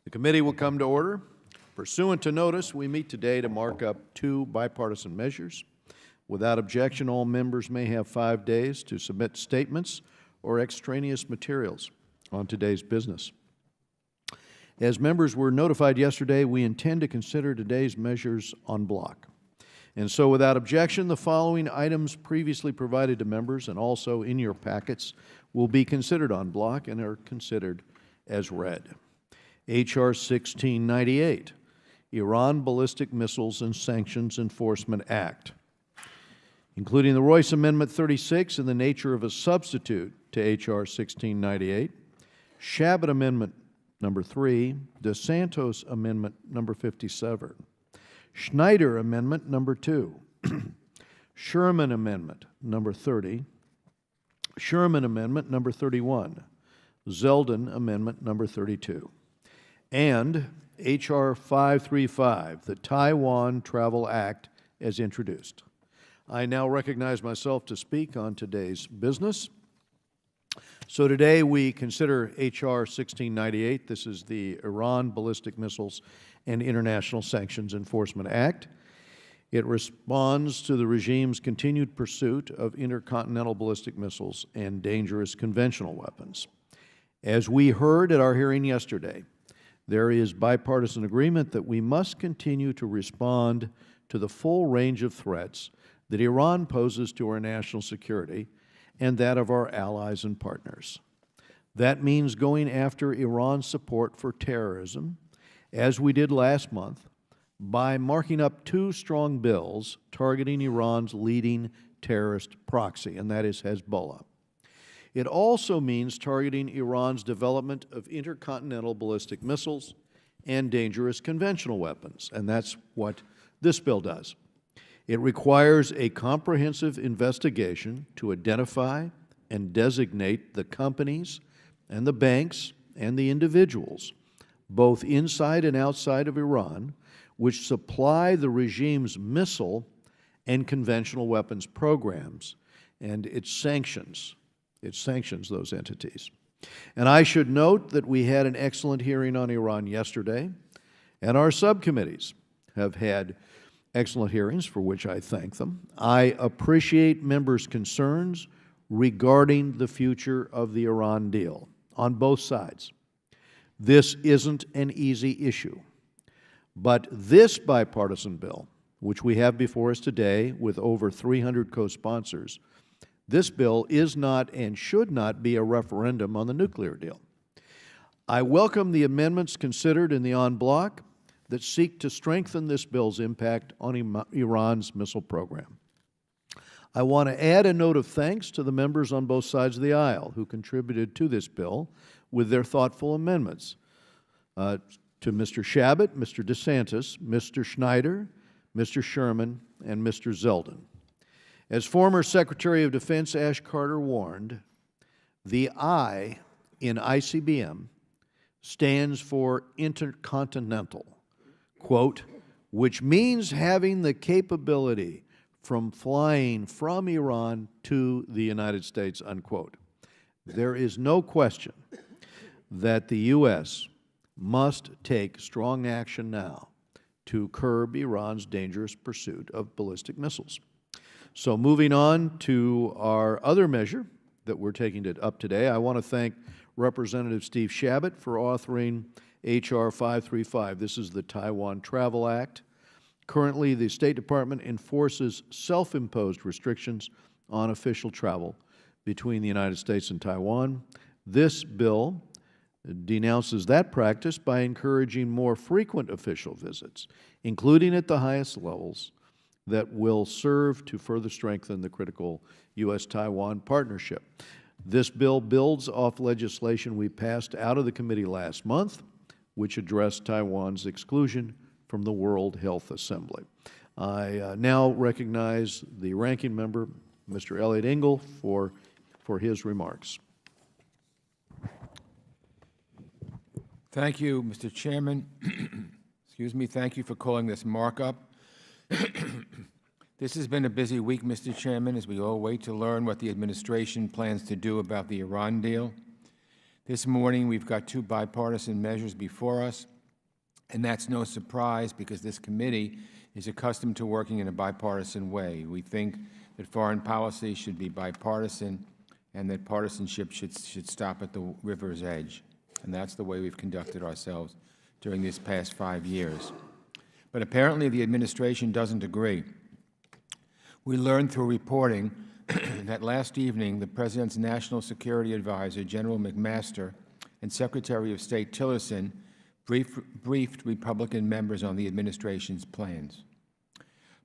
The committee will come to order. Pursuant to notice, we meet today to mark up two bipartisan measures. Without objection, all members may have 5 days to submit statements or extraneous materials on today's business. As members were notified yesterday, we intend to consider today's measures en bloc. And so without objection, the following items previously provided to members and also in your packets will be considered en bloc and are considered as read. H.R. 1698, Iran Ballistic Missiles and Sanctions Enforcement Act, including the Royce Amendment 36 in the nature of a substitute to H.R. 1698, Shabbat Amendment number 3, DeSantos Amendment number 57, Schneider Amendment number 2, Sherman Amendment number 30, Sherman Amendment number 31, Zeldin Amendment number 32, and H.R. 535, the Taiwan Travel Act, as introduced. I now recognize myself to speak on today's business. So today we consider H.R. 1698. This is the Iran Ballistic Missiles and International Sanctions Enforcement Act. It responds to the regime's continued pursuit of intercontinental ballistic missiles and dangerous conventional weapons. As we heard at our hearing yesterday, there is bipartisan agreement that we must continue to respond to the full range of threats that Iran poses to our national security and that of our allies and partners. That means going after Iran's support for terrorism, as we did last month, by marking up two strong bills targeting Iran's leading terrorist proxy, and that is Hezbollah. It also means targeting Iran's development of intercontinental ballistic missiles and dangerous conventional weapons, and that's what this bill does. It requires a comprehensive investigation to identify and designate the companies and the banks and the individuals, both inside and outside of Iran, which supply the regime's missile and conventional weapons programs, and it sanctions those entities. And I should note that we had an excellent hearing on Iran yesterday, and our subcommittees have had excellent hearings, for which I thank them. I appreciate members' concerns regarding the future of the Iran deal on both sides. This isn't an easy issue, but this bipartisan bill, which we have before us today with over 300 co-sponsors, this bill is not and should not be a referendum on the nuclear deal. I welcome the amendments considered in the en bloc that seek to strengthen this bill's impact on Iran's missile program. I want to add a note of thanks to the members on both sides of the aisle who contributed to this bill with their thoughtful amendments. To Mr. Shabbat, Mr. DeSantis, Mr. Schneider, Mr. Sherman, and Mr. Zeldin. As former Secretary of Defense Ash Carter warned, the I in ICBM stands for intercontinental, quote, which means having the capability from flying from Iran to the United States, unquote. There is no question that the U.S. must take strong action now to curb Iran's dangerous pursuit of ballistic missiles. So moving on to our other measure that we're taking up today, I want to thank Representative Steve Shabbat for authoring H.R. 535. This is the Taiwan Travel Act. Currently, the State Department enforces self-imposed restrictions on official travel between the United States and Taiwan. This bill denounces that practice by encouraging more frequent official visits, including at the highest levels, that will serve to further strengthen the critical U.S.-Taiwan partnership. This bill builds off legislation we passed out of the committee last month, which addressed Taiwan's exclusion from the World Health Assembly. I now recognize the ranking member, Mr. Elliott Engel, for his remarks. Thank you, Mr. Chairman. Excuse me. Thank you for calling this markup. This has been a busy week, Mr. Chairman, as we all wait to learn what the administration plans to do about the Iran deal. This morning, we've got two bipartisan measures before us. And that's no surprise because this committee is accustomed to working in a bipartisan way. We think that foreign policy should be bipartisan and that partisanship should stop at the river's edge. And that's the way we've conducted ourselves during these past 5 years. But apparently the administration doesn't agree. We learned through reporting that last evening the President's National Security Advisor, General McMaster, and Secretary of State Tillerson briefed Republican members on the administration's plans.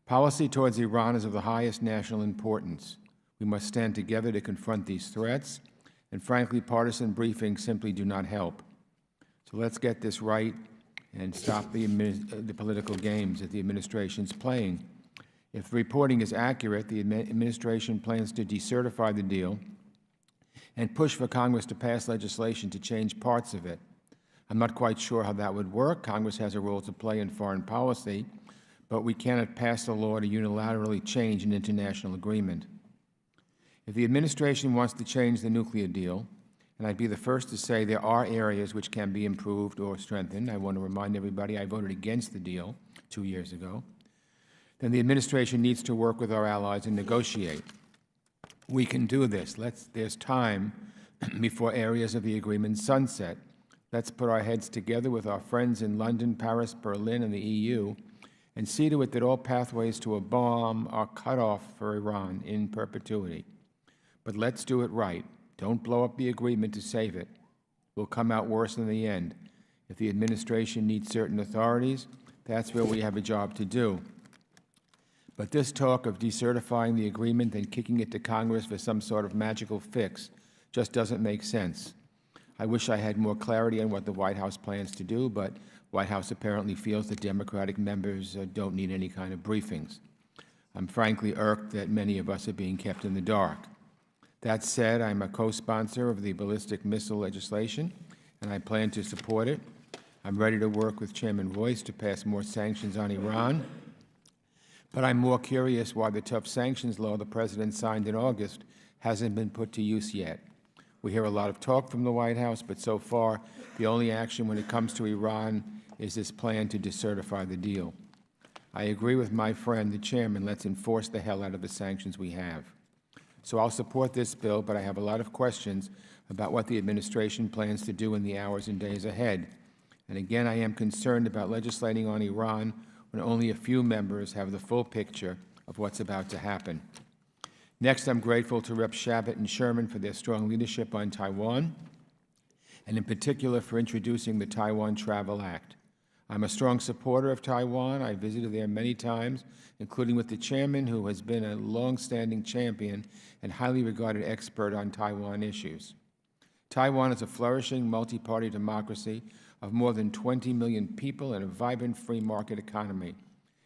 Policy towards Iran is of the highest national importance. We must stand together to confront these threats, and frankly, partisan briefings simply do not help. So let's get this right and stop the political games that the administration is playing. If the reporting is accurate, the administration plans to decertify the deal and push for Congress to pass legislation to change parts of it. I'm not quite sure how that would work. Congress has a role to play in foreign policy, but we cannot pass a law to unilaterally change an international agreement. If the administration wants to change the nuclear deal, and I'd be the first to say there are areas which can be improved or strengthened. I want to remind everybody I voted against the deal 2 years ago. Then the administration needs to work with our allies and negotiate. We can do this. There's time before areas of the agreement sunset. Let's put our heads together with our friends in London, Paris, Berlin, and the EU, and see to it that all pathways to a bomb are cut off for Iran in perpetuity. But let's do it right. Don't blow up the agreement to save it. We'll come out worse in the end. If the administration needs certain authorities, that's where we have a job to do. But this talk of decertifying the agreement and kicking it to Congress for some sort of magical fix just doesn't make sense. I wish I had more clarity on what the White House plans to do, but White House apparently feels that Democratic members don't need any kind of briefings. I'm frankly irked that many of us are being kept in the dark. That said, I'm a co-sponsor of the ballistic missile legislation, and I plan to support it. I'm ready to work with Chairman Royce to pass more sanctions on Iran. But I'm more curious why the tough sanctions law the President signed in August hasn't been put to use yet. We hear a lot of talk from the White House, but so far the only action when it comes to Iran is this plan to decertify the deal. I agree with my friend, the Chairman, let's enforce the hell out of the sanctions we have. So I'll support this bill, but I have a lot of questions about what the administration plans to do in the hours and days ahead. And again, I am concerned about legislating on Iran when only a few members have the full picture of what's about to happen. Next, I'm grateful to Reps. Shabbat and Sherman for their strong leadership on Taiwan, and in particular for introducing the Taiwan Travel Act. I'm a strong supporter of Taiwan. I visited there many times, including with the chairman, who has been a long-standing champion and highly regarded expert on Taiwan issues. Taiwan is a flourishing multi-party democracy of more than 20 million people and a vibrant free market economy.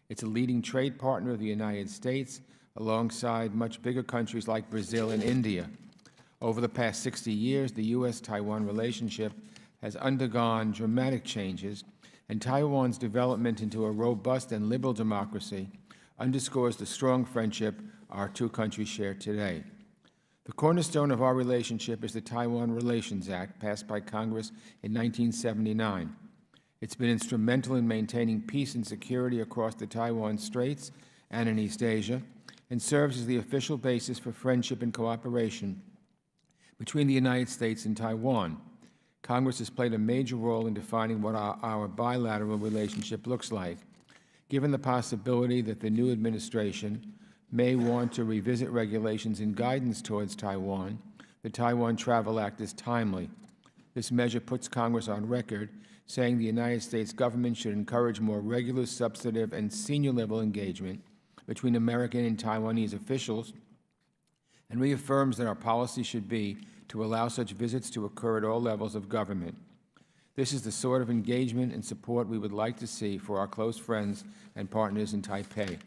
It's a leading trade partner of the United States, alongside much bigger countries like Brazil and India. Over the past 60 years, the U.S.-Taiwan relationship has undergone dramatic changes, and Taiwan's development into a robust and liberal democracy underscores the strong friendship our two countries share today. The cornerstone of our relationship is the Taiwan Relations Act, passed by Congress in 1979. It's been instrumental in maintaining peace and security across the Taiwan Straits and in East Asia, and serves as the official basis for friendship and cooperation between the United States and Taiwan. Congress has played a major role in defining what our bilateral relationship looks like. Given the possibility that the new administration may want to revisit regulations and guidance towards Taiwan, the Taiwan Travel Act is timely. This measure puts Congress on record saying the United States government should encourage more regular, substantive, and senior-level engagement between American and Taiwanese officials, and reaffirms that our policy should be to allow such visits to occur at all levels of government. This is the sort of engagement and support we would like to see for our close friends and partners in Taipei.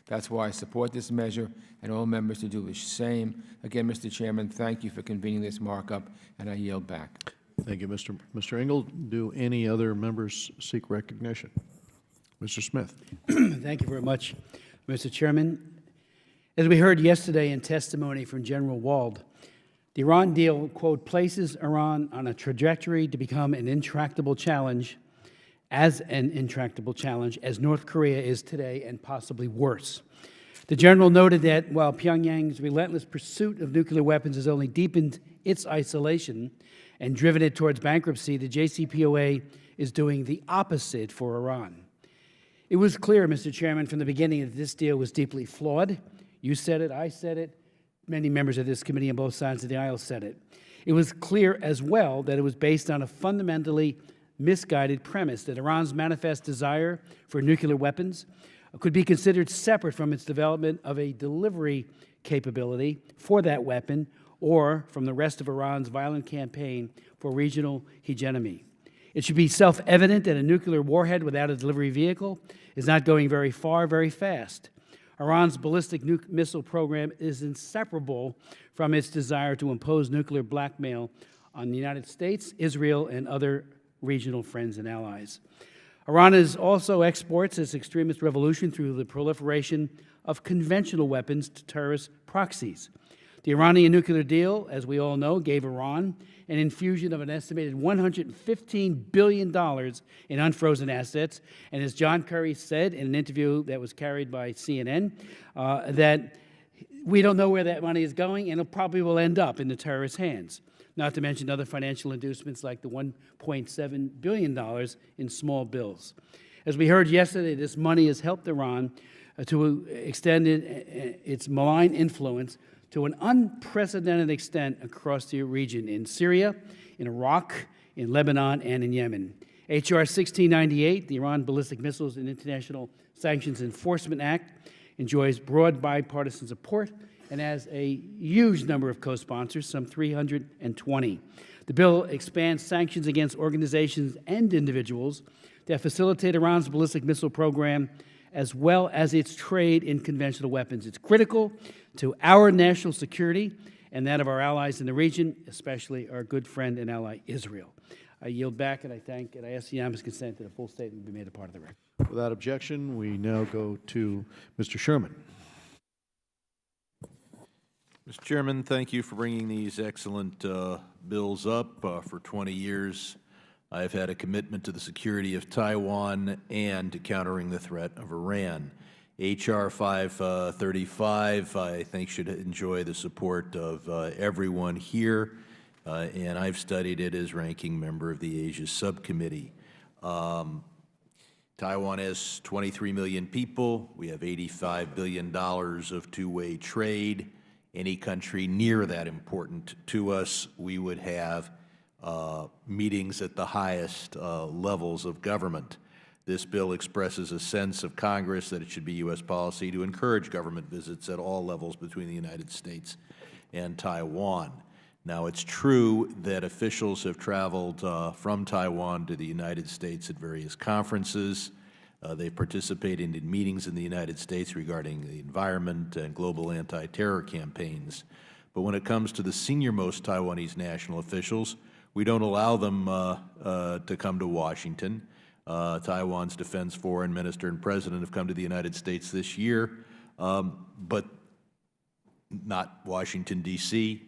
That's why I support this measure, and all members to do the same. Again, Mr. Chairman, thank you for convening this markup, and I yield back. Thank you, Mr. Engel. Do any other members seek recognition? Mr. Smith. Thank you very much, Mr. Chairman. As we heard yesterday in testimony from General Wald, the Iran deal, quote, places Iran on a trajectory to become an intractable challenge as an intractable challenge as North Korea is today, and possibly worse. The general noted that while Pyongyang's relentless pursuit of nuclear weapons has only deepened its isolation and driven it towards bankruptcy, the JCPOA is doing the opposite for Iran. It was clear, Mr. Chairman, from the beginning that this deal was deeply flawed. You said it, I said it, many members of this committee on both sides of the aisle said it. It was clear as well that it was based on a fundamentally misguided premise that Iran's manifest desire for nuclear weapons could be considered separate from its development of a delivery capability for that weapon or from the rest of Iran's violent campaign for regional hegemony. It should be self-evident that a nuclear warhead without a delivery vehicle is not going very far, very fast. Iran's ballistic missile program is inseparable from its desire to impose nuclear blackmail on the United States, Israel, and other regional friends and allies. Iran also exports its extremist revolution through the proliferation of conventional weapons to terrorist proxies. The Iranian nuclear deal, as we all know, gave Iran an infusion of an estimated $115 billion in unfrozen assets. And as John Kerry said in an interview that was carried by CNN, that we don't know where that money is going, and it probably will end up in the terrorists' hands. Not to mention other financial inducements like the $1.7 billion in small bills. As we heard yesterday, this money has helped Iran to extend its malign influence to an unprecedented extent across the region, in Syria, in Iraq, in Lebanon, and in Yemen. H.R. 1698, the Iran Ballistic Missiles and International Sanctions Enforcement Act, enjoys broad bipartisan support and has a huge number of co-sponsors, some 320. The bill expands sanctions against organizations and individuals that facilitate Iran's ballistic missile program, as well as its trade in conventional weapons. It's critical to our national security and that of our allies in the region, especially our good friend and ally, Israel. I yield back, and I ask unanimous consent that a full statement be made a part of the record. Without objection, we now go to Mr. Sherman. Mr. Chairman, thank you for bringing these excellent bills up. For 20 years, I have had a commitment to the security of Taiwan and to countering the threat of Iran. H.R. 535, I think, should enjoy the support of everyone here, and I've studied it as ranking member of the Asia Subcommittee. Taiwan has 23 million people. We have $85 billion of two-way trade. Any country near that important to us, we would have meetings at the highest levels of government. This bill expresses a sense of Congress that it should be U.S. policy to encourage government visits at all levels between the United States and Taiwan. Now, it's true that officials have traveled from Taiwan to the United States at various conferences. They've participated in meetings in the United States regarding the environment and global anti-terror campaigns. But when it comes to the senior-most Taiwanese national officials, we don't allow them to come to Washington. Taiwan's defense foreign minister and president have come to the United States this year, but not Washington, D.C.,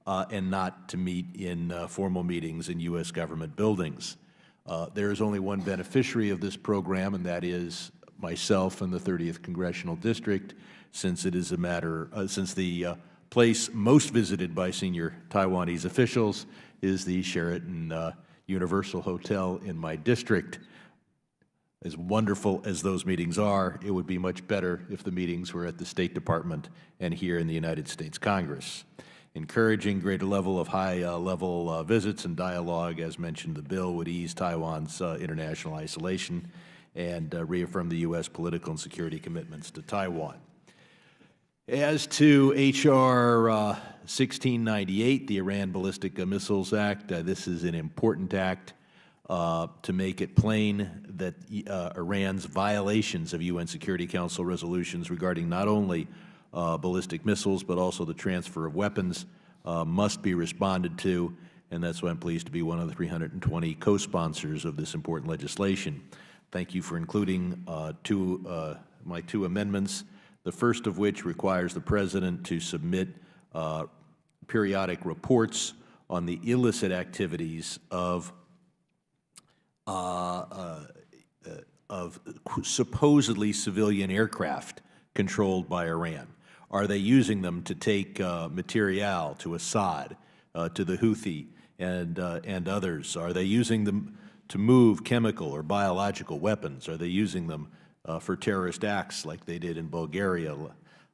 and not to meet in formal meetings in U.S. government buildings. There is only one beneficiary of this program, and that is myself and the 30th Congressional District, since it is a matter, since the place most visited by senior Taiwanese officials is the Sheraton Universal Hotel in my district. As wonderful as those meetings are, it would be much better if the meetings were at the State Department and here in the United States Congress. Encouraging greater level of high-level visits and dialogue, as mentioned in the bill, would ease Taiwan's international isolation and reaffirm the U.S. political and security commitments to Taiwan. As to H.R. 1698, the Iran Ballistic Missiles Act, this is an important act to make it plain that Iran's violations of UN Security Council resolutions regarding not only ballistic missiles, but also the transfer of weapons must be responded to, and that's why I'm pleased to be one of the 320 co-sponsors of this important legislation. Thank you for including my two amendments, the first of which requires the President to submit periodic reports on the illicit activities of supposedly civilian aircraft controlled by Iran? Are they using them to take material to Assad, to the Houthi, and others? Are they using them to move chemical or biological weapons? Are they using them for terrorist acts like they did in Bulgaria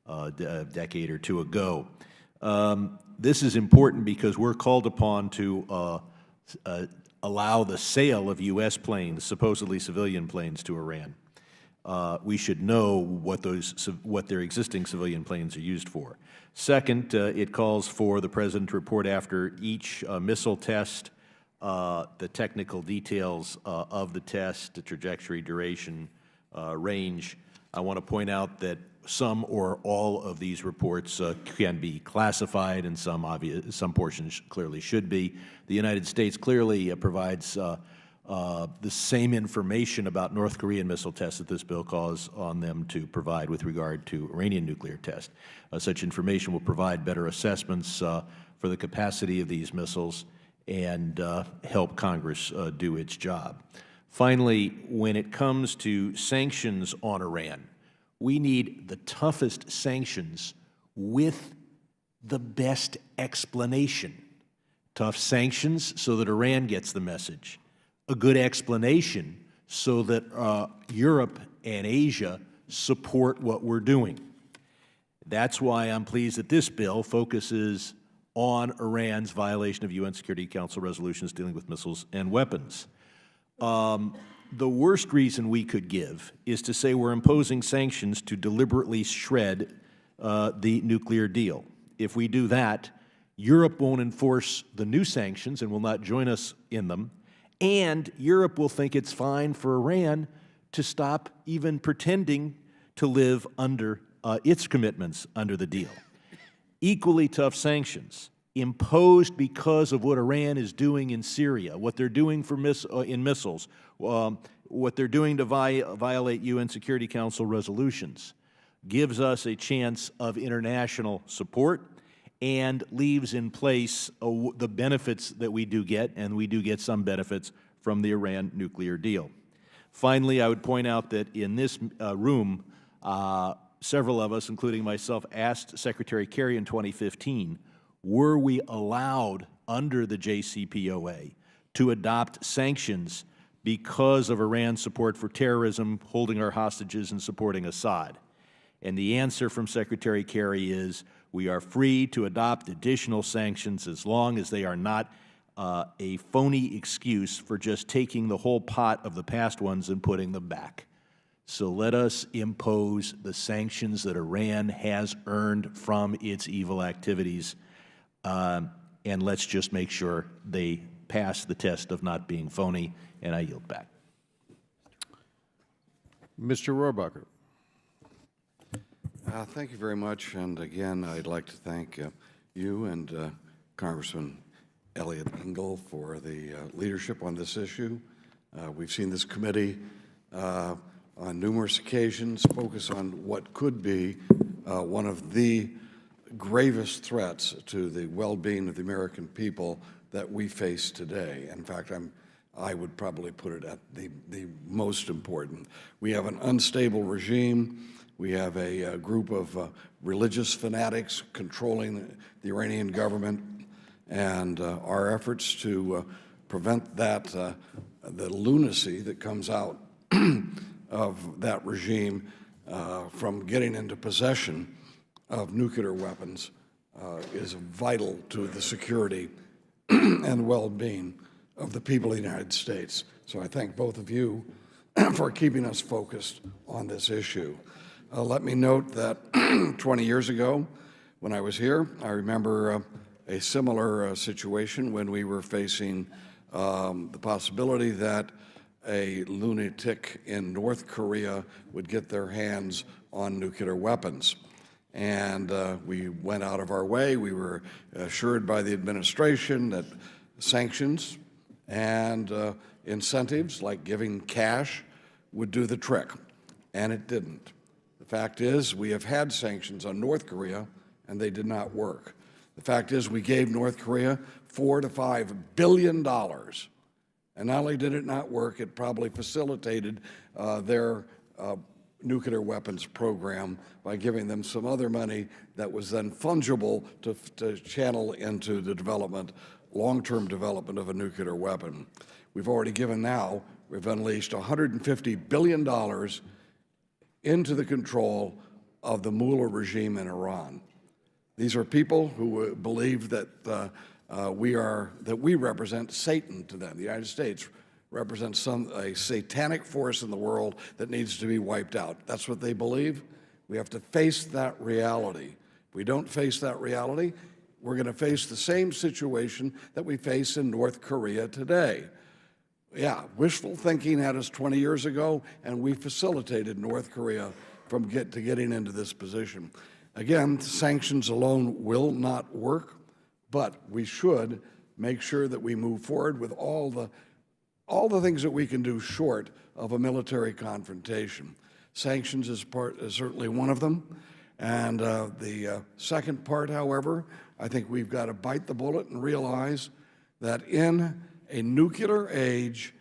a decade or two ago? This is important because we're called upon to allow the sale of U.S. planes, supposedly civilian planes, to Iran. We should know what their existing civilian planes are used for. Second, it calls for the President to report after each missile test the technical details of the test, the trajectory, duration, range. I want to point out that some or all of these reports can be classified, and some portions clearly should be. The United States clearly provides the same information about North Korean missile tests that this bill calls on them to provide with regard to Iranian nuclear tests. Such information will provide better assessments for the capacity of these missiles and help Congress do its job. Finally, when it comes to sanctions on Iran, we need the toughest sanctions with the best explanation. Tough sanctions so that Iran gets the message. A good explanation so that Europe and Asia support what we're doing. That's why I'm pleased that this bill focuses on Iran's violation of UN Security Council resolutions dealing with missiles and weapons. The worst reason we could give is to say we're imposing sanctions to deliberately shred the nuclear deal. If we do that, Europe won't enforce the new sanctions and will not join us in them, and Europe will think it's fine for Iran to stop even pretending to live under its commitments under the deal. Equally tough sanctions imposed because of what Iran is doing in Syria, what they're doing for in missiles, what they're doing to violate UN Security Council resolutions, gives us a chance of international support and leaves in place the benefits that we do get, and we do get some benefits from the Iran nuclear deal. Finally, I would point out that in this room, several of us, including myself, asked Secretary Kerry in 2015, were we allowed under the JCPOA to adopt sanctions because of Iran's support for terrorism, holding our hostages, and supporting Assad? And the answer from Secretary Kerry is we are free to adopt additional sanctions as long as they are not a phony excuse for just taking the whole pot of the past ones and putting them back. So let us impose the sanctions that Iran has earned from its evil activities, and let's just make sure they pass the test of not being phony, and I yield back. Mr. Rohrabacher. Thank you very much, and again, I'd like to thank you and Congressman Elliott Engel for the leadership on this issue. We've seen this committee on numerous occasions focus on what could be one of the gravest threats to the well-being of the American people that we face today. In fact, I would probably put it at the most important. We have an unstable regime. We have a group of religious fanatics controlling the Iranian government, and our efforts to prevent that, the lunacy that comes out of that regime from getting into possession of nuclear weapons is vital to the security and well-being of the people of the United States. So I thank both of you for keeping us focused on this issue. Let me note that 20 years ago, when I was here, I remember a similar situation when we were facing the possibility that a lunatic in North Korea would get their hands on nuclear weapons. And we went out of our way. We were assured by the administration that sanctions and incentives like giving cash would do the trick, and it didn't. The fact is, we have had sanctions on North Korea, and they did not work. The fact is, we gave North Korea $4 to $5 billion And not only did it not work, it probably facilitated their nuclear weapons program by giving them some other money that was then fungible to channel into the development, long-term development of a nuclear weapon. We've already we've unleashed $150 billion into the control of the mullah regime in Iran. These are people who believe that we represent Satan to them. The United States represents a satanic force in the world that needs to be wiped out. That's what they believe. We have to face that reality. If we don't face that reality, we're going to face the same situation that we face in North Korea today. Yeah, wishful thinking had us 20 years ago, and we facilitated North Korea from getting into this position. Again, sanctions alone will not work, but we should make sure that we move forward with all the things that we can do short of a military confrontation. Sanctions is certainly one of them. And the second part, however, I think we've got to bite the bullet and realize that in a nuclear age,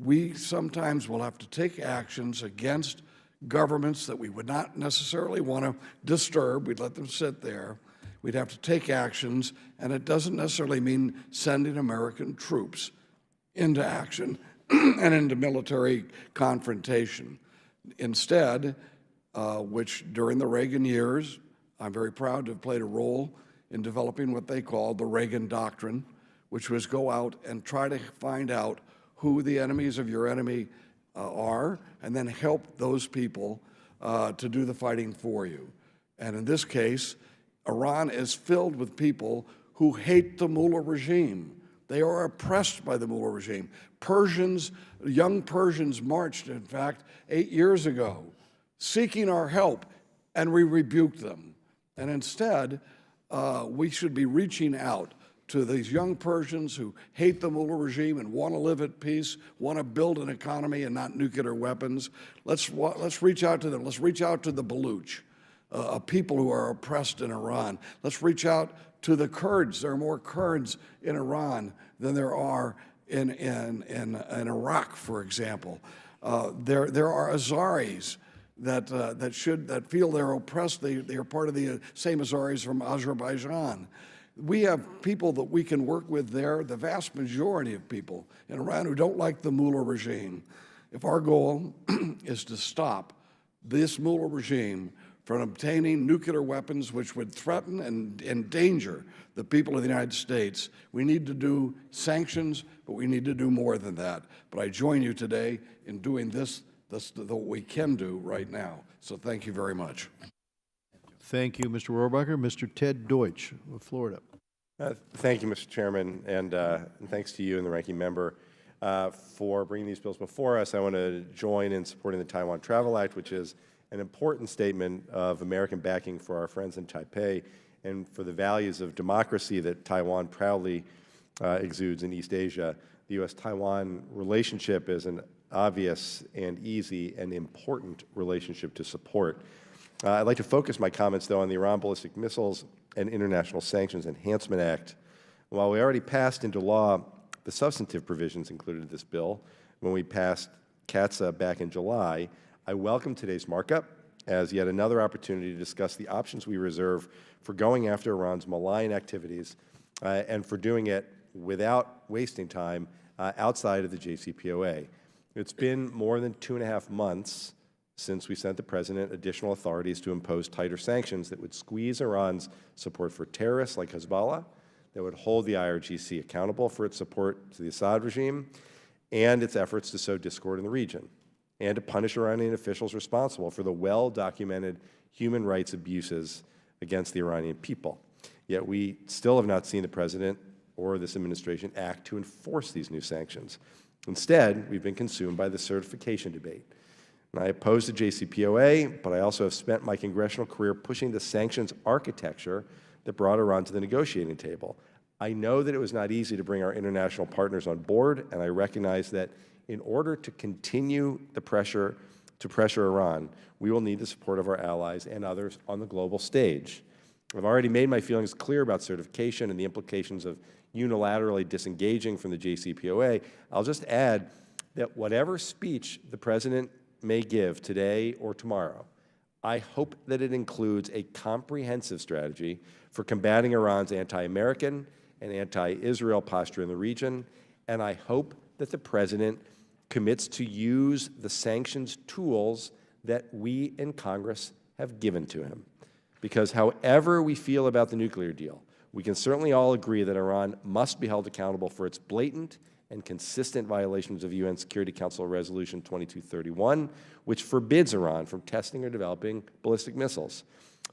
we sometimes will have to take actions against governments that we would not necessarily want to disturb. We'd let them sit there. We'd have to take actions, and it doesn't necessarily mean sending American troops into action and into military confrontation. Instead, which during the Reagan years, I'm very proud to have played a role in developing what they called the Reagan Doctrine, which was go out and try to find out who the enemies of your enemy are, and then help those people to do the fighting for you. And in this case, Iran is filled with people who hate the mullah regime. They are oppressed by the mullah regime. Young Persians marched, in fact, 8 years ago, seeking our help, and we rebuked them. And instead, we should be reaching out to these young Persians who hate the mullah regime and want to live at peace, want to build an economy and not nuclear weapons. Let's reach out to them. Let's reach out to the Baluch, people who are oppressed in Iran. Let's reach out to the Kurds. There are more Kurds in Iran than there are in Iraq, for example. There are Azaris that feel they're oppressed. They are part of the same Azaris from Azerbaijan. We have people that we can work with there, the vast majority of people in Iran who don't like the mullah regime. If our goal is to stop this mullah regime from obtaining nuclear weapons which would threaten and endanger the people of the United States, we need to do sanctions, but we need to do more than that. But I join you today in doing what we can do right now. So thank you very much. Thank you, Mr. Rohrabacher. Mr. Ted Deutsch of Florida. Thank you, Mr. Chairman, and thanks to you and the ranking member for bringing these bills before us. I want to join in supporting the Taiwan Travel Act, which is an important statement of American backing for our friends in Taipei and for the values of democracy that Taiwan proudly exudes in East Asia. The U.S.-Taiwan relationship is an obvious and easy and important relationship to support. I'd like to focus my comments, though, on the Iran Ballistic Missiles and International Sanctions Enhancement Act. While we already passed into law the substantive provisions included in this bill when we passed CATSA back in July, I welcome today's markup as yet another opportunity to discuss the options we reserve for going after Iran's malign activities and for doing it without wasting time outside of the JCPOA. It's been more than 2.5 months since we sent the President additional authorities to impose tighter sanctions that would squeeze Iran's support for terrorists like Hezbollah, that would hold the IRGC accountable for its support to the Assad regime and its efforts to sow discord in the region, and to punish Iranian officials responsible for the well-documented human rights abuses against the Iranian people. Yet we still have not seen the President or this administration act to enforce these new sanctions. Instead, we've been consumed by the certification debate. And I oppose the JCPOA, but I also have spent my congressional career pushing the sanctions architecture that brought Iran to the negotiating table. I know that it was not easy to bring our international partners on board, and I recognize that in order to continue the pressure to pressure Iran, we will need the support of our allies and others on the global stage. I've already made my feelings clear about certification and the implications of unilaterally disengaging from the JCPOA. I'll just add that whatever speech the President may give today or tomorrow, I hope that it includes a comprehensive strategy for combating Iran's anti-American and anti-Israel posture in the region, and I hope that the President commits to use the sanctions tools that we in Congress have given to him. Because however we feel about the nuclear deal, we can certainly all agree that Iran must be held accountable for its blatant and consistent violations of UN Security Council Resolution 2231, which forbids Iran from testing or developing ballistic missiles.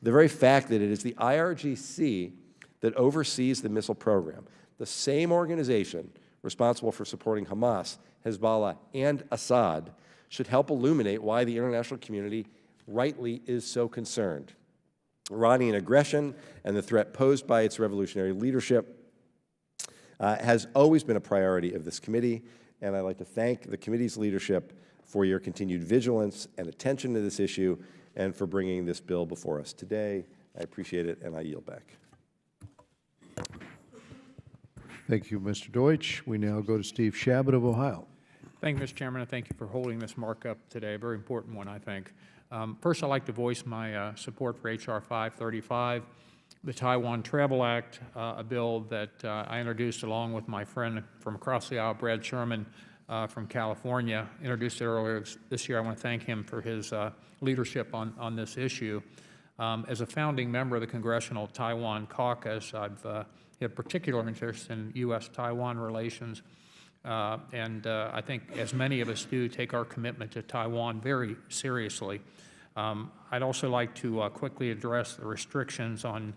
The very fact that it is the IRGC that oversees the missile program, the same organization responsible for supporting Hamas, Hezbollah, and Assad, should help illuminate why the international community rightly is so concerned. Iranian aggression and the threat posed by its revolutionary leadership has always been a priority of this committee, and I'd like to thank the committee's leadership for your continued vigilance and attention to this issue and for bringing this bill before us today. I appreciate it, and I yield back. Thank you, Mr. Deutsch. We now go to Steve Shabbat of Ohio. Thank you, Mr. Chairman, and thank you for holding this markup today, a very important one, I think. First, I'd like to voice my support for H.R. 535, the Taiwan Travel Act, a bill that I introduced along with my friend from across the aisle, Brad Sherman from California, introduced it earlier this year. I want to thank him for his leadership on this issue. As a founding member of the Congressional Taiwan Caucus, I've had particular interest in U.S.-Taiwan relations. I think, as many of us do, take our commitment to Taiwan very seriously. I'd also like to quickly address the restrictions on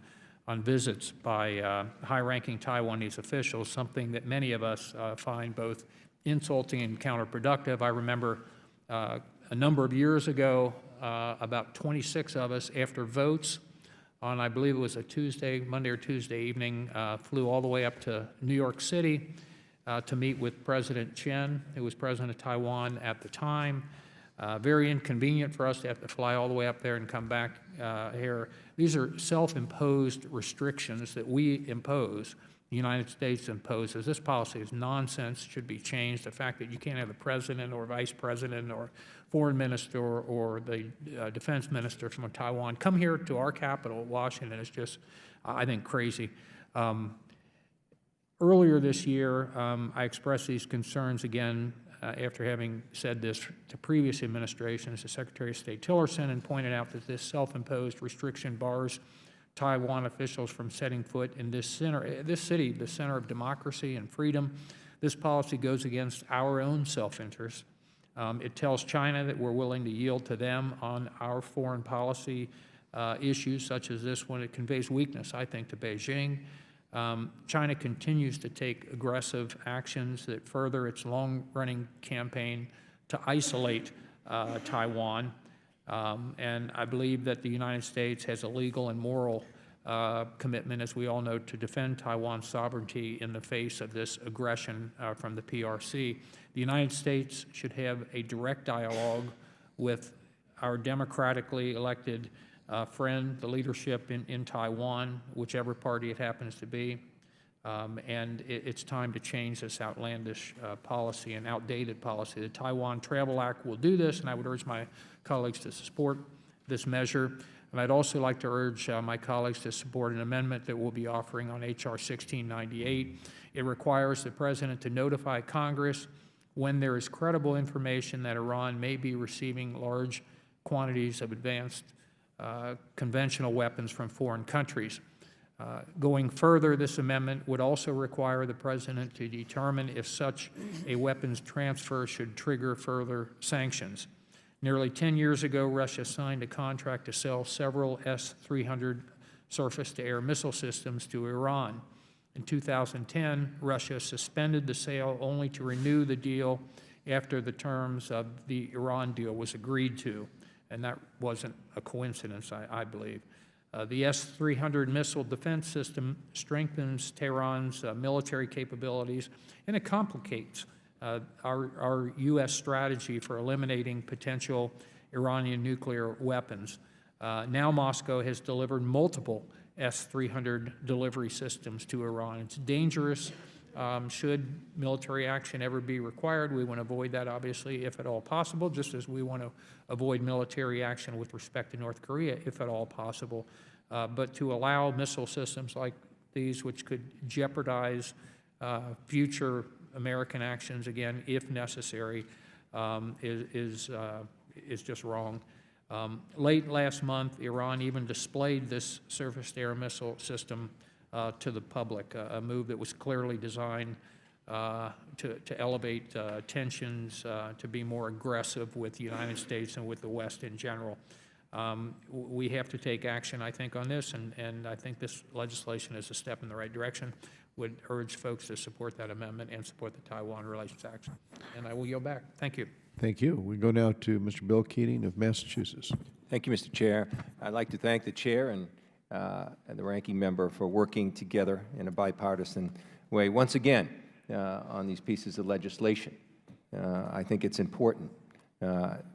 visits by high-ranking Taiwanese officials, something that many of us find both insulting and counterproductive. I remember a number of years ago, about 26 of us, after votes on, I believe it was a Monday or Tuesday evening, flew all the way up to New York City to meet with President Chen, who was president of Taiwan at the time. Very inconvenient for us to have to fly all the way up there and come back here. These are self-imposed restrictions that we impose, the United States imposes. This policy is nonsense, should be changed. The fact that you can't have a president or vice president or foreign minister or the defense minister from Taiwan come here to our capital, Washington, is just, I think, crazy. Earlier this year, I expressed these concerns again after having said this to previous administrations, to Secretary of State Tillerson, and pointed out that this self-imposed restriction bars Taiwan officials from setting foot in this city, the center of democracy and freedom. This policy goes against our own self-interest. It tells China that we're willing to yield to them on our foreign policy issues such as this one. It conveys weakness, I think, to Beijing. China continues to take aggressive actions that further its long-running campaign to isolate Taiwan. And I believe that the United States has a legal and moral commitment, as we all know, to defend Taiwan's sovereignty in the face of this aggression from the PRC. The United States should have a direct dialogue with our democratically elected friend, the leadership in Taiwan, whichever party it happens to be. And it's time to change this outlandish policy and outdated policy. The Taiwan Travel Act will do this, and I would urge my colleagues to support this measure. And I'd also like to urge my colleagues to support an amendment that we'll be offering on H.R. 1698. It requires the President to notify Congress when there is credible information that Iran may be receiving large quantities of advanced conventional weapons from foreign countries. Going further, this amendment would also require the President to determine if such a weapons transfer should trigger further sanctions. Nearly 10 years ago, Russia signed a contract to sell several S-300 surface-to-air missile systems to Iran. In 2010, Russia suspended the sale only to renew the deal after the terms of the Iran deal was agreed to. And that wasn't a coincidence, I believe. The S-300 missile defense system strengthens Tehran's military capabilities, and it complicates our U.S. strategy for eliminating potential Iranian nuclear weapons. Now Moscow has delivered multiple S-300 delivery systems to Iran. It's dangerous. Should military action ever be required, we want to avoid that, obviously, if at all possible, just as we want to avoid military action with respect to North Korea, if at all possible. But to allow missile systems like these, which could jeopardize future American actions, again, if necessary, is just wrong. Late last month, Iran even displayed this surface-to-air missile system to the public, a move that was clearly designed to elevate tensions, to be more aggressive with the United States and with the West in general. We have to take action, I think, on this, and I think this legislation is a step in the right direction. Would urge folks to support that amendment and support the Taiwan Relations Act. And I will yield back. Thank you. Thank you. We go now to Mr. Bill Keating of Massachusetts. Thank you, Mr. Chair. I'd like to thank the Chair and the Ranking Member for working together in a bipartisan way once again on these pieces of legislation. I think it's important.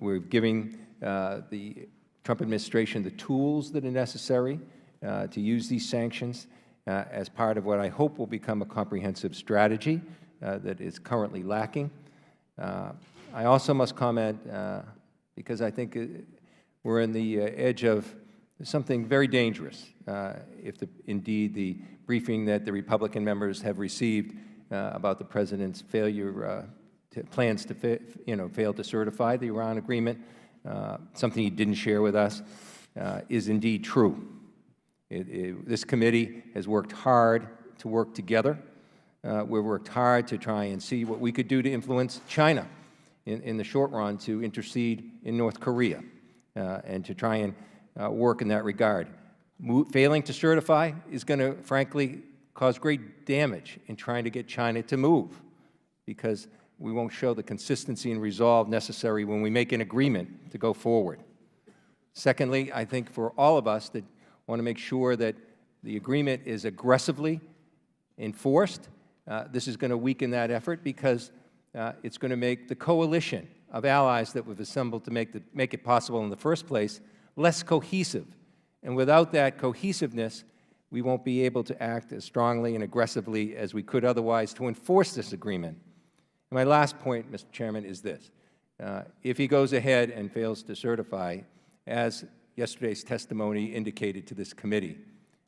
We're giving the Trump administration the tools that are necessary to use these sanctions as part of what I hope will become a comprehensive strategy that is currently lacking. I also must comment, because I think we're in the edge of something very dangerous, if indeed the briefing that the Republican members have received about the President's plans to fail to certify the Iran agreement, something he didn't share with us, is indeed true. This committee has worked hard to work together. We've worked hard to try and see what we could do to influence China in the short run to intercede in North Korea and to try and work in that regard. Failing to certify is going to, frankly, cause great damage in trying to get China to move, because we won't show the consistency and resolve necessary when we make an agreement to go forward. Secondly, I think for all of us that want to make sure that the agreement is aggressively enforced, this is going to weaken that effort, because it's going to make the coalition of allies that we've assembled to make it possible in the first place less cohesive. And without that cohesiveness, we won't be able to act as strongly and aggressively as we could otherwise to enforce this agreement. And my last point, Mr. Chairman, is this. If he goes ahead and fails to certify, as yesterday's testimony indicated to this committee,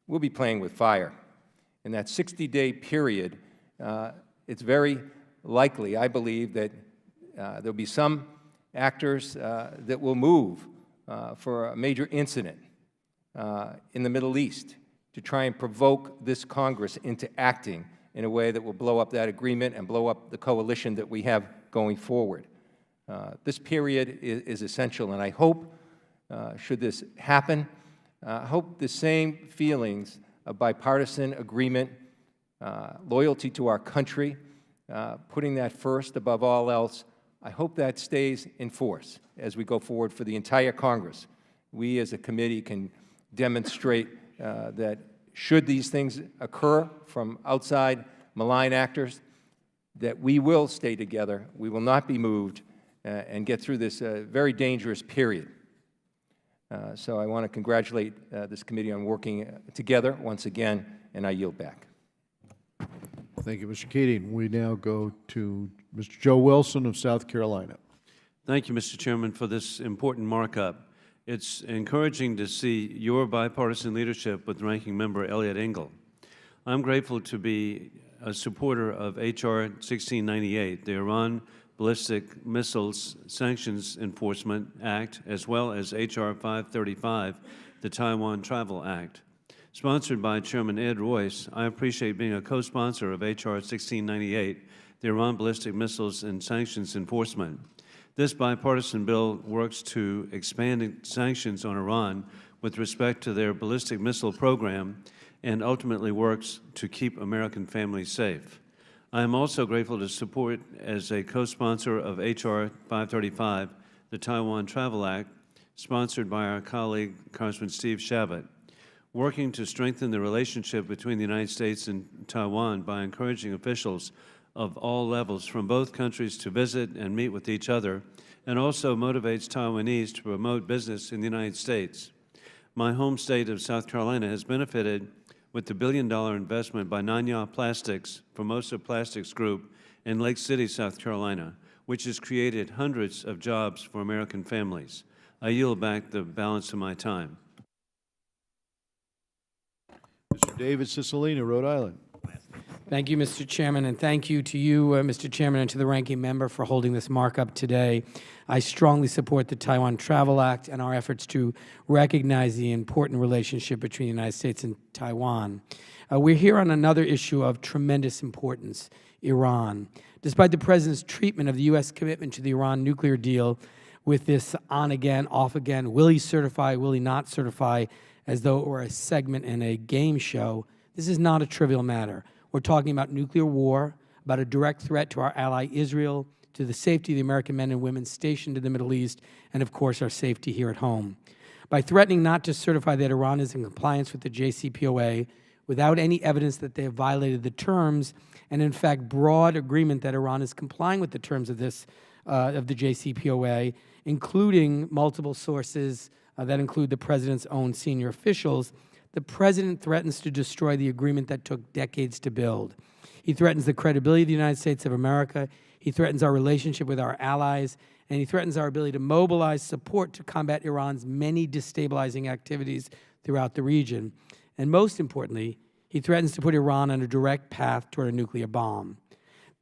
we'll be playing with fire. In that 60-day period, it's very likely, I believe, that there'll be some actors that will move for a major incident in the Middle East to try and provoke this Congress into acting in a way that will blow up that agreement and blow up the coalition that we have going forward. This period is essential, and I hope, should this happen, I hope the same feelings of bipartisan agreement, loyalty to our country, putting that first above all else, I hope that stays in force as we go forward for the entire Congress. We as a committee can demonstrate that should these things occur from outside malign actors, that we will stay together, we will not be moved, and get through this very dangerous period. So I want to congratulate this committee on working together once again, and I yield back. Thank you, Mr. Keating. We now go to Mr. Joe Wilson of South Carolina. Thank you, Mr. Chairman, for this important markup. It's encouraging to see your bipartisan leadership with Ranking Member Elliott Engel. I'm grateful to be a supporter of H.R. 1698, the Iran Ballistic Missiles Sanctions Enforcement Act, as well as H.R. 535, the Taiwan Travel Act. Sponsored by Chairman Ed Royce, I appreciate being a co-sponsor of H.R. 1698, the Iran Ballistic Missiles and Sanctions Enforcement. This bipartisan bill works to expand sanctions on Iran with respect to their ballistic missile program and ultimately works to keep American families safe. I am also grateful to support, as a co-sponsor of H.R. 535, the Taiwan Travel Act, sponsored by our colleague, Congressman Steve Chabot, working to strengthen the relationship between the United States and Taiwan by encouraging officials of all levels from both countries to visit and meet with each other, and also motivates Taiwanese to promote business in the United States. my home state of South Carolina has benefited with the billion-dollar investment by Nanya Plastics, Formosa Plastics Group, in Lake City, South Carolina, which has created hundreds of jobs for American families. I yield back the balance of my time. Mr. David Cicilline, Rhode Island. Thank you, Mr. Chairman, and thank you to you, Mr. Chairman, and to the ranking member for holding this markup today. I strongly support the Taiwan Travel Act and our efforts to recognize the important relationship between the United States and Taiwan. We're here on another issue of tremendous importance, Iran. Despite the President's treatment of the U.S. commitment to the Iran nuclear deal with this on-again, off-again, will he certify, will he not certify, as though it were a segment in a game show, this is not a trivial matter. We're talking about nuclear war, about a direct threat to our ally Israel, to the safety of the American men and women stationed in the Middle East, and of course our safety here at home. By threatening not to certify that Iran is in compliance with the JCPOA, without any evidence that they have violated the terms, and in fact broad agreement that Iran is complying with the terms of this, of the JCPOA, including multiple sources that include the President's own senior officials, the President threatens to destroy the agreement that took decades to build. He threatens the credibility of the United States of America, he threatens our relationship with our allies, and he threatens our ability to mobilize support to combat Iran's many destabilizing activities throughout the region. And most importantly, he threatens to put Iran on a direct path toward a nuclear bomb.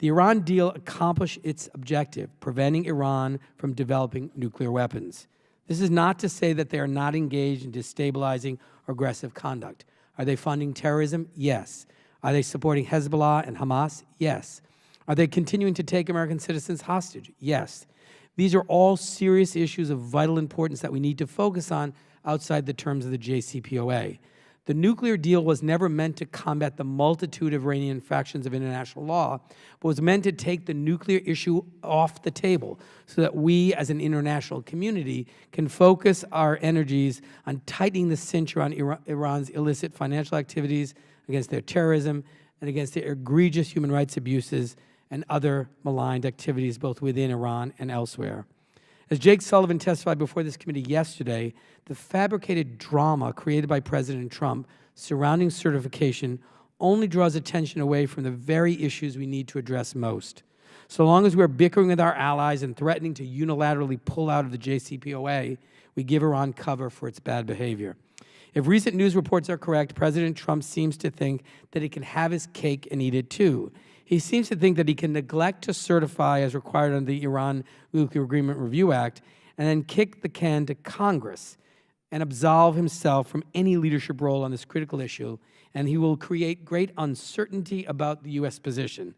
The Iran deal accomplished its objective, preventing Iran from developing nuclear weapons. This is not to say that they are not engaged in destabilizing or aggressive conduct. Are they funding terrorism? Yes. Are they supporting Hezbollah and Hamas? Yes. Are they continuing to take American citizens hostage? Yes. These are all serious issues of vital importance that we need to focus on outside the terms of the JCPOA. The nuclear deal was never meant to combat the multitude of Iranian infractions of international law, but was meant to take the nuclear issue off the table so that we as an international community can focus our energies on tightening the cinch around Iran's illicit financial activities, against their terrorism, and against their egregious human rights abuses and other maligned activities both within Iran and elsewhere. As Jake Sullivan testified before this committee yesterday, the fabricated drama created by President Trump surrounding certification only draws attention away from the very issues we need to address most. So long as we're bickering with our allies and threatening to unilaterally pull out of the JCPOA, we give Iran cover for its bad behavior. If recent news reports are correct, President Trump seems to think that he can have his cake and eat it too. He seems to think that he can neglect to certify as required under the Iran Nuclear Agreement Review Act and then kick the can to Congress and absolve himself from any leadership role on this critical issue, and he will create great uncertainty about the U.S. position.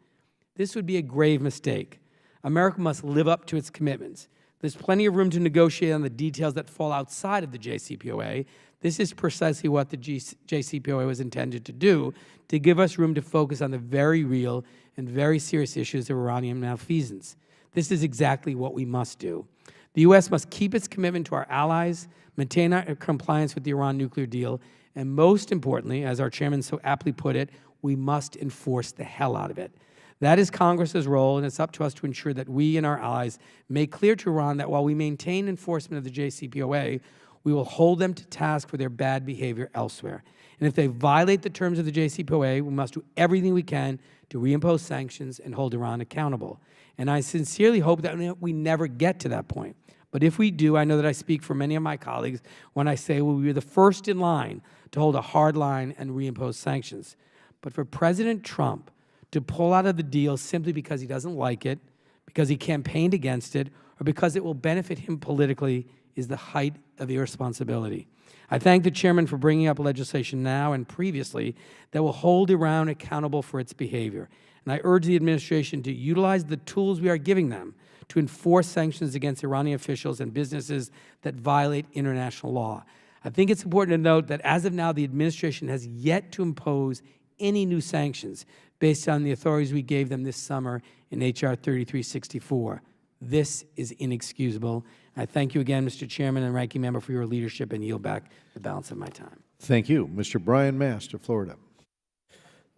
This would be a grave mistake. America must live up to its commitments. There's plenty of room to negotiate on the details that fall outside of the JCPOA. This is precisely what the JCPOA was intended to do, to give us room to focus on the very real and very serious issues of Iranian malfeasance. This is exactly what we must do. The U.S. must keep its commitment to our allies, maintain our compliance with the Iran nuclear deal, and most importantly, as our chairman so aptly put it, we must enforce the hell out of it. That is Congress's role, and it's up to us to ensure that we and our allies make clear to Iran that while we maintain enforcement of the JCPOA, we will hold them to task for their bad behavior elsewhere. And if they violate the terms of the JCPOA, we must do everything we can to reimpose sanctions and hold Iran accountable. And I sincerely hope that we never get to that point. But if we do, I know that I speak for many of my colleagues when I say we'll be the first in line to hold a hard line and reimpose sanctions. But for President Trump to pull out of the deal simply because he doesn't like it, because he campaigned against it, or because it will benefit him politically is the height of irresponsibility. I thank the chairman for bringing up legislation now and previously that will hold Iran accountable for its behavior. And I urge the administration to utilize the tools we are giving them to enforce sanctions against Iranian officials and businesses that violate international law. I think it's important to note that as of now, the administration has yet to impose any new sanctions based on the authorities we gave them this summer in H.R. 3364. This is inexcusable. I thank you again, Mr. Chairman and Ranking Member, for your leadership, and yield back the balance of my time. Thank you. Mr. Brian Mast of Florida.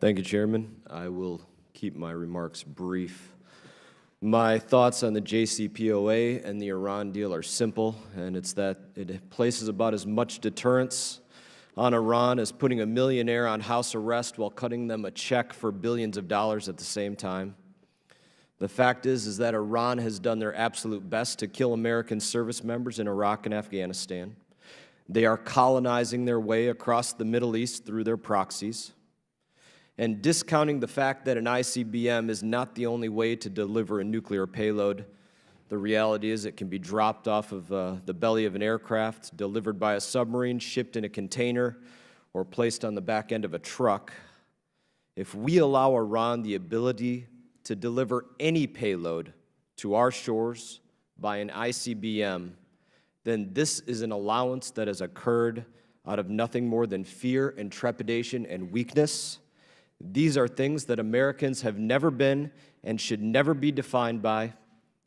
Thank you, Chairman. I will keep my remarks brief. My thoughts on the JCPOA and the Iran deal are simple, and it's that it places about as much deterrence on Iran as putting a millionaire on house arrest while cutting them a check for billions of dollars at the same time. The fact is that Iran has done their absolute best to kill American service members in Iraq and Afghanistan. They are colonizing their way across the Middle East through their proxies. And discounting the fact that an ICBM is not the only way to deliver a nuclear payload, the reality is it can be dropped off of the belly of an aircraft, delivered by a submarine, shipped in a container, or placed on the back end of a truck. If we allow Iran the ability to deliver any payload to our shores by an ICBM, then this is an allowance that has occurred out of nothing more than fear and trepidation and weakness. These are things that Americans have never been and should never be defined by,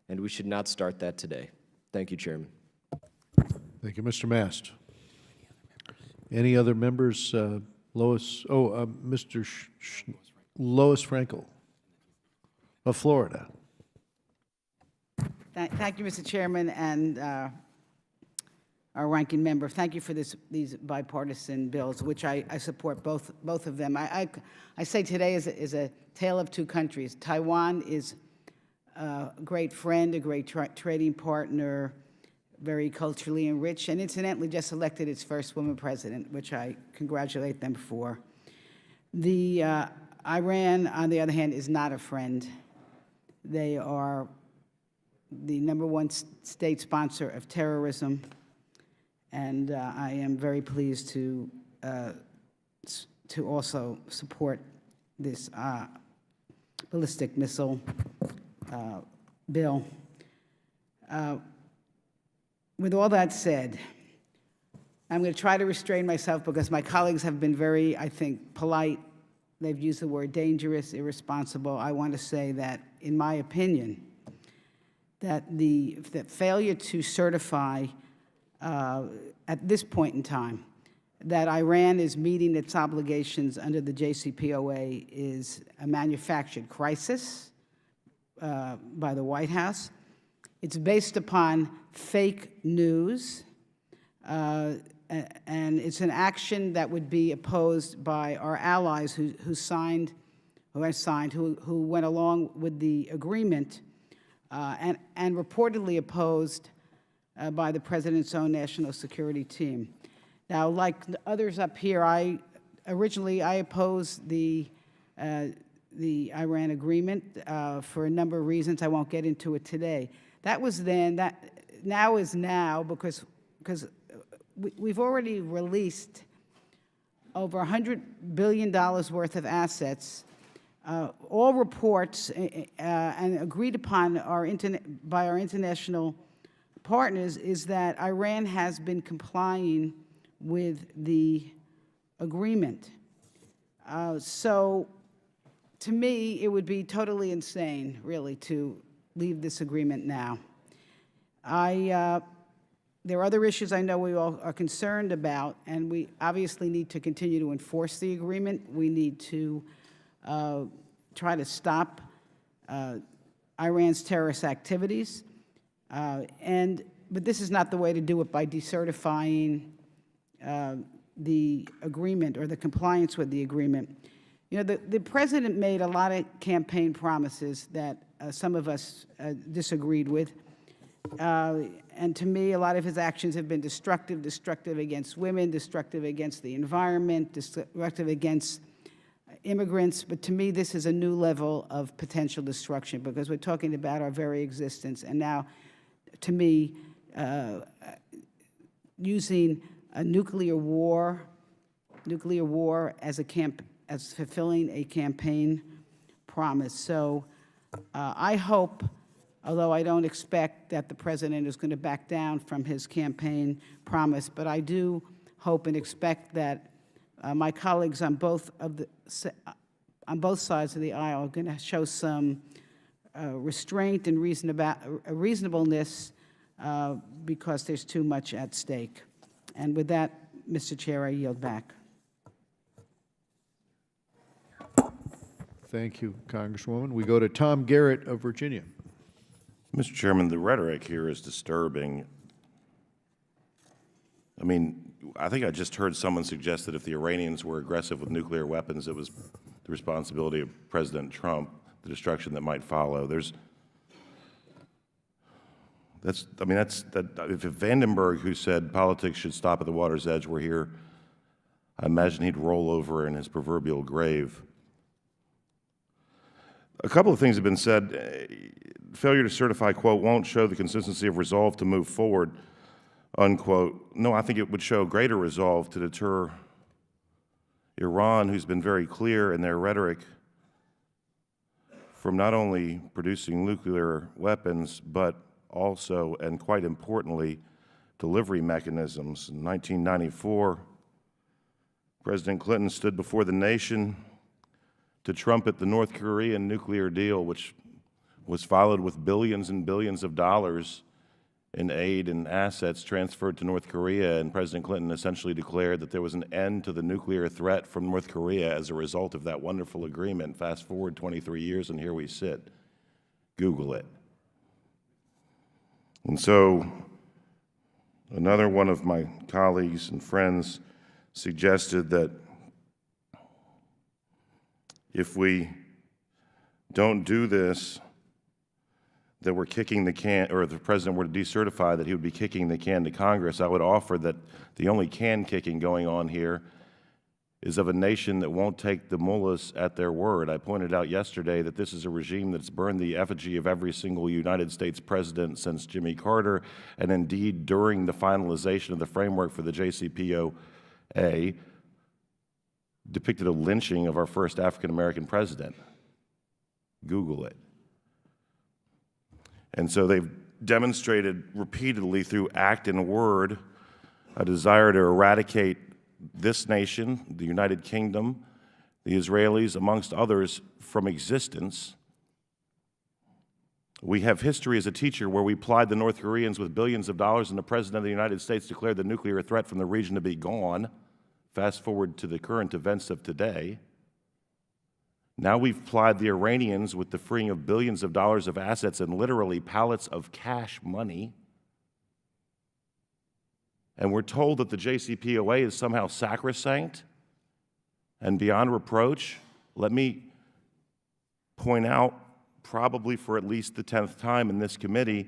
and we should not start that today. Thank you, Chairman. Thank you, Mr. Mast. Any other members? Lois, Mr. Lois Frankel of Florida. Thank you, Mr. Chairman, and our ranking member. Thank you for these bipartisan bills, which I support both of them. I say today is a tale of two countries. Taiwan is a great friend, a great trading partner, very culturally enriched, and incidentally just elected its first woman president, which I congratulate them for. Iran, on the other hand, is not a friend. They are the #1 state sponsor of terrorism, and I am very pleased to also support this ballistic missile bill. With all that said, I'm going to try to restrain myself because my colleagues have been very, I think, polite. They've used the word dangerous, irresponsible. I want to say that, in my opinion, that the failure to certify at this point in time that Iran is meeting its obligations under the JCPOA is a manufactured crisis by the White House. It's based upon fake news, and it's an action that would be opposed by our allies who went along with the agreement, and reportedly opposed by the President's own national security team. Now, like others up here, originally I opposed the Iran agreement for a number of reasons. I won't get into it today. That was then. That now is now because we've already released over $100 billion worth of assets. All reports and agreed upon by our international partners is that Iran has been complying with the agreement. So to me, it would be totally insane, really, to leave this agreement now. There are other issues I know we all are concerned about, and we obviously need to continue to enforce the agreement. We need to try to stop Iran's terrorist activities. But this is not the way to do it by decertifying the agreement or the compliance with the agreement. You know, the President made a lot of campaign promises that some of us disagreed with. And to me, a lot of his actions have been destructive against women, destructive against the environment, destructive against immigrants. But to me, this is a new level of potential destruction because we're talking about our very existence. And now, to me, using a nuclear war as fulfilling a campaign promise. So I hope, although I don't expect that the President is going to back down from his campaign promise, but I do hope and expect that my colleagues on both sides of the aisle are going to show some restraint and reasonableness because there's too much at stake. And with that, Mr. Chair, I yield back. Thank you, Congresswoman. We go to Tom Garrett of Virginia. Mr. Chairman, the rhetoric here is disturbing. I mean, I think I just heard someone suggest that if the Iranians were aggressive with nuclear weapons, it was the responsibility of President Trump, the destruction that might follow. If Vandenberg, who said politics should stop at the water's edge, were here, I imagine he'd roll over in his proverbial grave. A couple of things have been said. Failure to certify, quote, won't show the consistency of resolve to move forward, unquote. No, I think it would show greater resolve to deter Iran, who's been very clear in their rhetoric, from not only producing nuclear weapons, but also, and quite importantly, delivery mechanisms. In 1994, President Clinton stood before the nation to trumpet the North Korean nuclear deal, which was followed with billions and billions of dollars in aid and assets transferred to North Korea, and President Clinton essentially declared that there was an end to the nuclear threat from North Korea as a result of that wonderful agreement. Fast forward 23 years, and here we sit. Google it. And so another one of my colleagues and friends suggested that if we don't do this, that we're kicking the can, or if the President were to decertify, that he would be kicking the can to Congress. I would offer that the only can kicking going on here is of a nation that won't take the mullahs at their word. I pointed out yesterday that this is a regime that's burned the effigy of every single United States president since Jimmy Carter, and indeed during the finalization of the framework for the JCPOA, depicted a lynching of our first African-American president. Google it. And so they've demonstrated repeatedly through act and word a desire to eradicate this nation, the United Kingdom, the Israelis, amongst others, from existence. We have history as a teacher where we plied the North Koreans with billions of dollars, and the President of the United States declared the nuclear threat from the region to be gone. Fast forward to the current events of today. Now we've plied the Iranians with the freeing of billions of dollars of assets and literally pallets of cash money. And we're told that the JCPOA is somehow sacrosanct and beyond reproach. Let me point out, probably for at least the 10th time in this committee,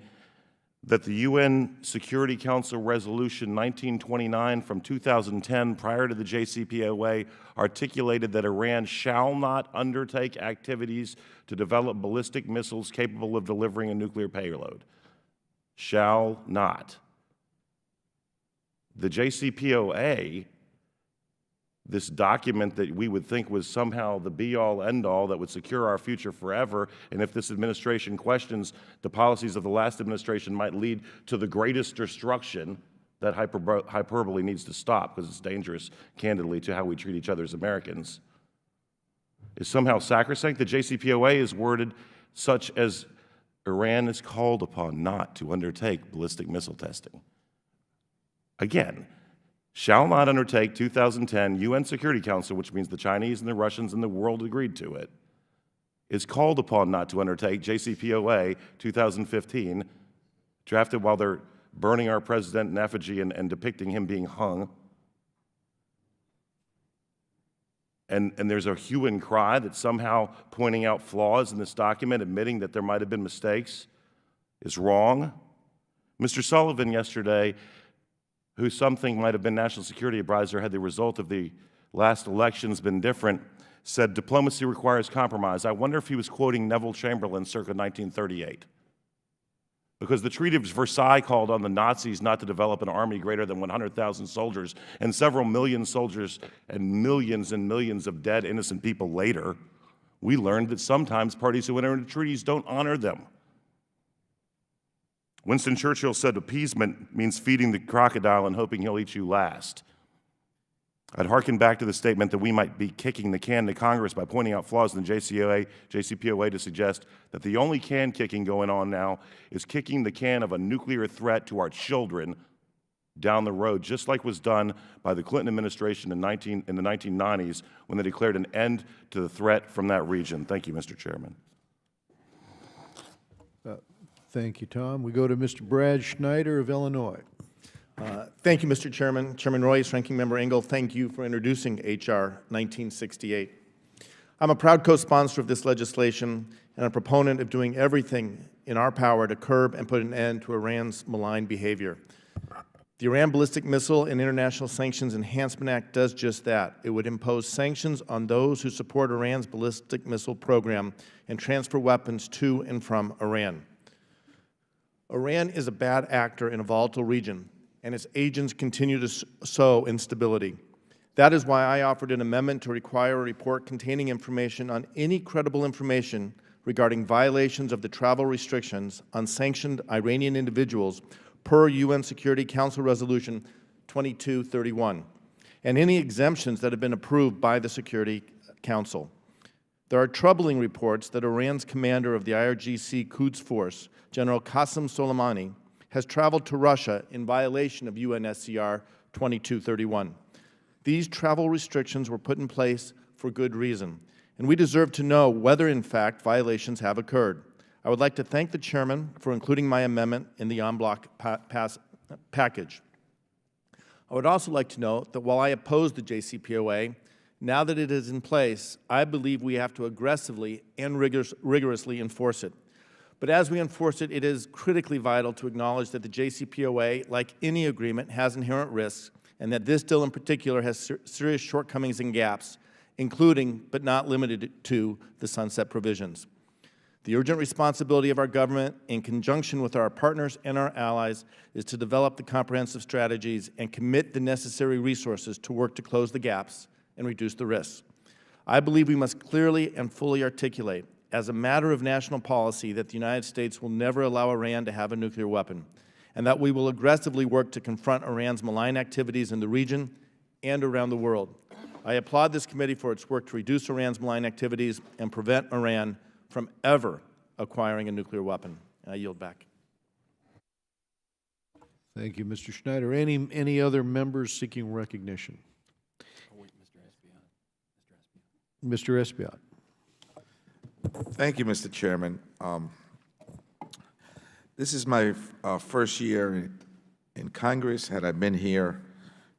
that the UN Security Council Resolution 1929 from 2010, prior to the JCPOA, articulated that Iran shall not undertake activities to develop ballistic missiles capable of delivering a nuclear payload. Shall not. The JCPOA, this document that we would think was somehow the be-all, end-all that would secure our future forever, and if this administration questions the policies of the last administration, might lead to the greatest destruction. That hyperbole needs to stop because it's dangerous, candidly, to how we treat each other as Americans, is somehow sacrosanct. The JCPOA is worded such as Iran is called upon not to undertake ballistic missile testing. Again, shall not undertake 2010 UN Security Council, which means the Chinese and the Russians and the world agreed to it, is called upon not to undertake JCPOA 2015, drafted while they're burning our president in effigy and depicting him being hung. And there's a hue and cry that somehow pointing out flaws in this document, admitting that there might have been mistakes, is wrong. Mr. Sullivan yesterday, who something might have been National Security Advisor had the result of the last elections been different, said diplomacy requires compromise. I wonder if he was quoting Neville Chamberlain circa 1938. Because the Treaty of Versailles called on the Nazis not to develop an army greater than 100,000 soldiers, and several million soldiers and millions of dead innocent people later, we learned that sometimes parties who enter into treaties don't honor them. Winston Churchill said appeasement means feeding the crocodile and hoping he'll eat you last. I'd hearken back to the statement that we might be kicking the can to Congress by pointing out flaws in the JCPOA to suggest that the only can kicking going on now is kicking the can of a nuclear threat to our children down the road, just like was done by the Clinton administration in the 1990s when they declared an end to the threat from that region. Thank you, Mr. Chairman. Thank you, Tom. We go to Mr. Brad Schneider of Illinois. Thank you, Mr. Chairman. Chairman Royce, Ranking Member Engel, thank you for introducing H.R. 1968. I'm a proud co-sponsor of this legislation and a proponent of doing everything in our power to curb and put an end to Iran's malign behavior. The Iran Ballistic Missile and International Sanctions Enhancement Act does just that. It would impose sanctions on those who support Iran's ballistic missile program and transfer weapons to and from Iran. Iran is a bad actor in a volatile region, and its agents continue to sow instability. That is why I offered an amendment to require a report containing information on any credible information regarding violations of the travel restrictions on sanctioned Iranian individuals per UN Security Council Resolution 2231, and any exemptions that have been approved by the Security Council. There are troubling reports that Iran's commander of the IRGC Quds Force, General Qasem Soleimani, has traveled to Russia in violation of UNSCR 2231. These travel restrictions were put in place for good reason, and we deserve to know whether, in fact, violations have occurred. I would like to thank the Chairman for including my amendment in the en bloc package. I would also like to note that while I oppose the JCPOA, now that it is in place, I believe we have to aggressively and rigorously enforce it. But as we enforce it, it is critically vital to acknowledge that the JCPOA, like any agreement, has inherent risks, and that this deal in particular has serious shortcomings and gaps, including, but not limited to, the sunset provisions. The urgent responsibility of our government, in conjunction with our partners and our allies, is to develop the comprehensive strategies and commit the necessary resources to work to close the gaps and reduce the risks. I believe we must clearly and fully articulate, as a matter of national policy, that the United States will never allow Iran to have a nuclear weapon, and that we will aggressively work to confront Iran's malign activities in the region and around the world. I applaud this committee for its work to reduce Iran's malign activities and prevent Iran from ever acquiring a nuclear weapon. I yield back. Thank you, Mr. Schneider. Any other members seeking recognition? Mr. Esbiot. Thank you, Mr. Chairman. This is my first year in Congress. Had I been here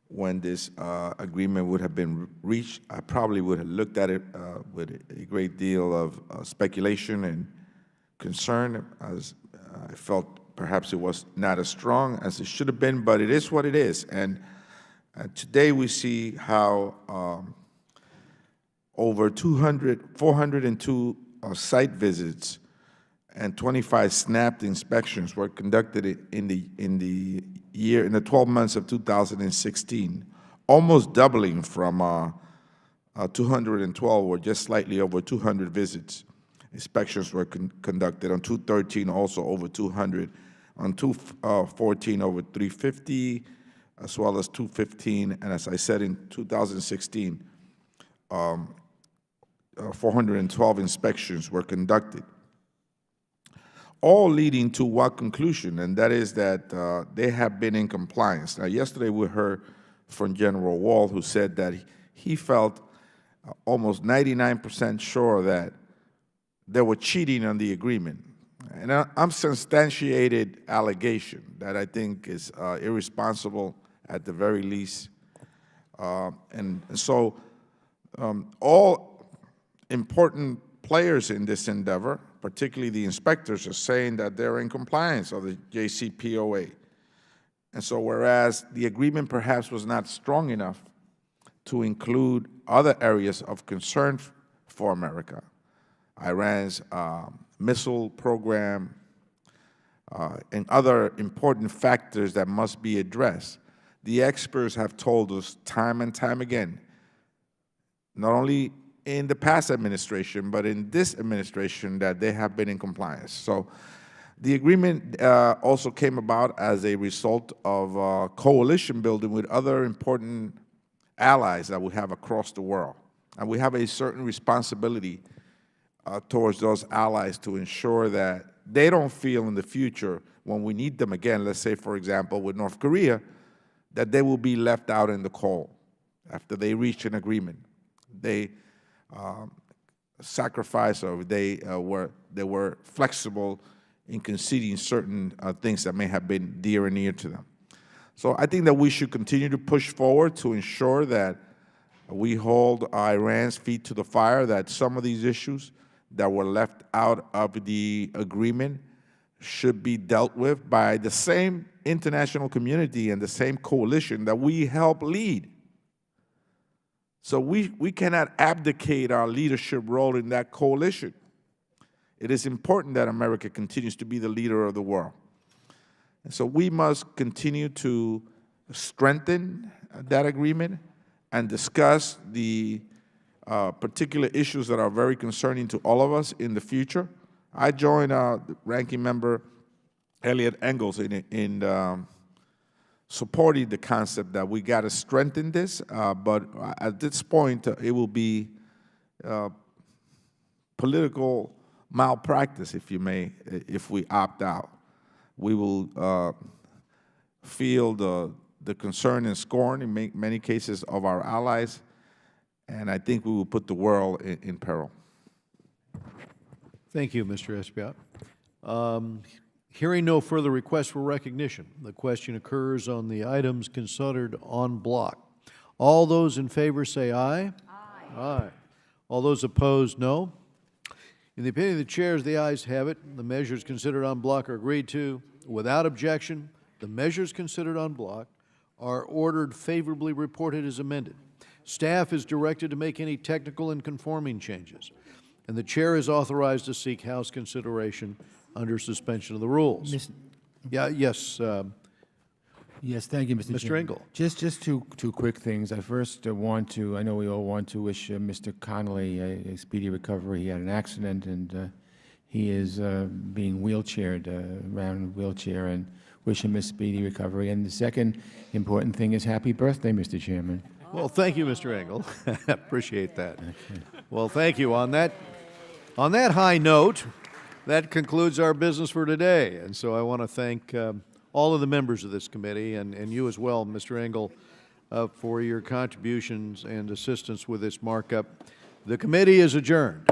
when this agreement would have been reached, I probably would have looked at it with a great deal of speculation and concern, as I felt perhaps it was not as strong as it should have been, but it is what it is. And today we see how over 402 site visits and 25 snapped inspections were conducted in the 12 months of 2016, almost doubling from 212, or just slightly over 200 visits. Inspections were conducted on 213, also over 200, on 214 over 350, as well as 215, and as I said, in 2016, 412 inspections were conducted, all leading to what conclusion, and that is that they have been in compliance. Now, yesterday we heard from General Wall, who said that he felt almost 99% sure that they were cheating on the agreement. And I'm substantiated allegation that I think is irresponsible at the very least. And so all important players in this endeavor, particularly the inspectors, are saying that they're in compliance of the JCPOA. And so whereas the agreement perhaps was not strong enough to include other areas of concern for America, Iran's missile program, and other important factors that must be addressed, the experts have told us time and time again, not only in the past administration, but in this administration, that they have been in compliance. So the agreement also came about as a result of coalition building with other important allies that we have across the world. And we have a certain responsibility towards those allies to ensure that they don't feel in the future, when we need them again, let's say, for example, with North Korea, that they will be left out in the cold after they reach an agreement. They sacrificed, or they were flexible in conceding certain things that may have been dear and near to them. So I think that we should continue to push forward to ensure that we hold Iran's feet to the fire, that some of these issues that were left out of the agreement should be dealt with by the same international community and the same coalition that we help lead. So we cannot abdicate our leadership role in that coalition. It is important that America continues to be the leader of the world. And so we must continue to strengthen that agreement and discuss the particular issues that are very concerning to all of us in the future. I join Ranking Member Elliot Engels in supporting the concept that we got to strengthen this, but at this point, it will be political malpractice, if you may, if we opt out. We will feel the concern and scorn in many cases of our allies, and I think we will put the world in peril. Thank you, Mr. Espiat. Hearing no further requests for recognition, the question occurs on the items considered en bloc. All those in favor say aye. Aye. Aye. All those opposed, no. In the opinion of the chairs, the ayes have it. The measures considered en bloc are agreed to. Without objection, the measures considered en bloc are ordered favorably reported as amended. Staff is directed to make any technical and conforming changes, and the chair is authorized to seek House consideration under suspension of the rules. Yes, Yes, thank you, Mr. Mr. Chairman. Engel. Just two quick things. I first want to, I know we all want to wish Mr. Connolly a speedy recovery. He had an accident, and he is being wheelchaired around in a wheelchair, and wish him a speedy recovery. And the second important thing is happy birthday, Mr. Chairman. well, thank you, Mr. Engel. Appreciate that. Well, thank you. On that high note, that concludes our business for today. And so I want to thank all of the members of this committee and you as well, Mr. Engel, for your contributions and assistance with this markup. The committee is adjourned.